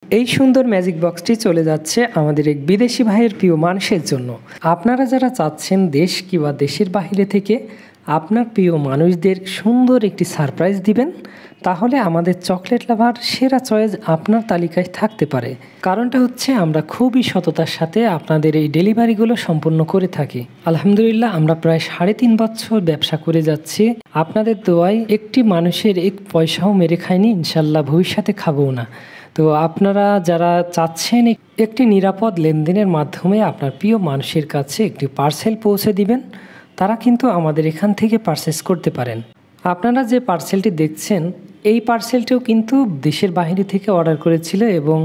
এই সুন্দর ম্যাজিক বক্সটি চলে যাচ্ছে আমাদের এক বিদেশি ভাইয়ের প্রিয় মানুষের জন্য। আপনারা যারা চাচ্ছেন দেশ কিংবা দেশের বাইরে থেকে আপনার প্রিয় মানুষদের সুন্দর একটি সারপ্রাইজ দিবেন, তাহলে আমাদের চকলেট লাভার সেরা চয়েস আপনার তালিকায় থাকতে পারে। কারণটা হচ্ছে আমরা খুবই সততার সাথে আপনাদের এই ডেলিভারিগুলো সম্পন্ন করে থাকি। আলহামদুলিল্লাহ, আমরা প্রায় 3.5 বছর ব্যবসা করে যাচ্ছি। আপনাদের দোয়ায় একটি মানুষের এক পয়সাও মেরে খাইনি, ইনশাল্লাহ ভবিষ্যতে খাবও না। তো আপনারা যারা চাচ্ছেন একটি নিরাপদ লেনদেনের মাধ্যমে আপনার প্রিয় মানুষের কাছে একটি পার্সেল পৌঁছে দিবেন, তারা কিন্তু আমাদের এখান থেকে পারচেস করতে পারেন। আপনারা যে পার্সেলটি দেখছেন, এই পার্সেলটিও কিন্তু দেশের বাইরে থেকে অর্ডার করেছিল এবং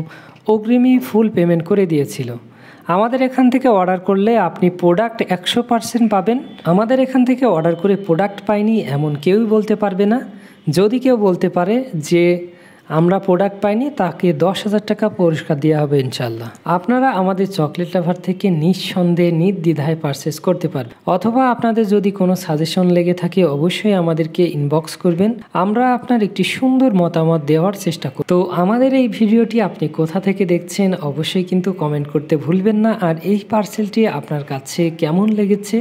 অগ্রিমই ফুল পেমেন্ট করে দিয়েছিল। আমাদের এখান থেকে অর্ডার করলে আপনি প্রোডাক্ট 100% পাবেন। আমাদের এখান থেকে অর্ডার করে প্রোডাক্ট পাইনি এমন কেউই বলতে পারবে না। যদি কেউ বলতে পারে যে আমরা প্রোডাক্ট পাইনি, তাকে 10,000 টাকা পুরস্কার দেওয়া হবে ইনশাল্লাহ। আপনারা আমাদের চকলেট লাভার থেকে নিঃসন্দেহে নির্দ্বিধায় পারচেস করতে পারবেন। অথবা আপনাদের যদি কোনো সাজেশন লেগে থাকে, অবশ্যই আমাদেরকে ইনবক্স করবেন। আমরা আপনার একটি সুন্দর মতামত দেওয়ার চেষ্টা করব। তো আমাদের এই ভিডিওটি আপনি কোথা থেকে দেখছেন অবশ্যই কিন্তু কমেন্ট করতে ভুলবেন না। আর এই পার্সেলটি আপনার কাছে কেমন লেগেছে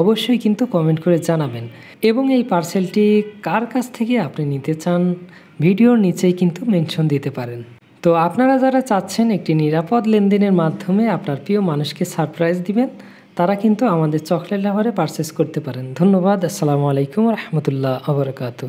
অবশ্যই কিন্তু কমেন্ট করে জানাবেন। এবং এই পার্সেলটি কার কাছ থেকে আপনি নিতে চান ভিডিওর নিচেই কিন্তু মেনশন দিতে পারেন। তো আপনারা যারা চাচ্ছেন একটি নিরাপদ লেনদেনের মাধ্যমে আপনার প্রিয় মানুষকে সারপ্রাইজ দিবেন, তারা কিন্তু আমাদের চকলেট লাভারে পারচেস করতে পারেন। ধন্যবাদ। আসসালামু আলাইকুম রহমতুল্লাহ আবরাকাতু।